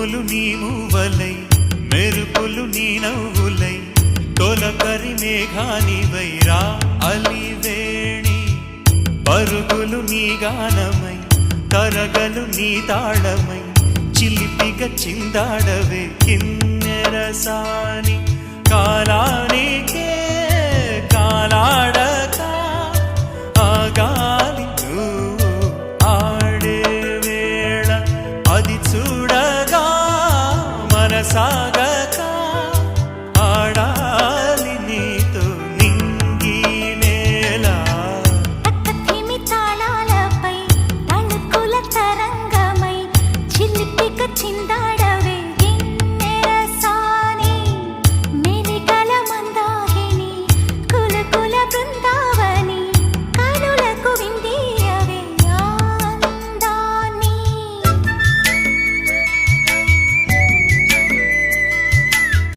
పువ్వులు నీ మూవలై మెరుపులు నీ నవ్వులై తొలకరి మేఘానివై రా అలివేణి పరుగులు నీ గానమై తరగలు నీ తాళమై చిలిపిగా చిందాడవే కిన్నెరసాని కాలానికే కాలాడక ఆగాలి నువ్వు ఆడే వేళ అది చూడగా మనసాగ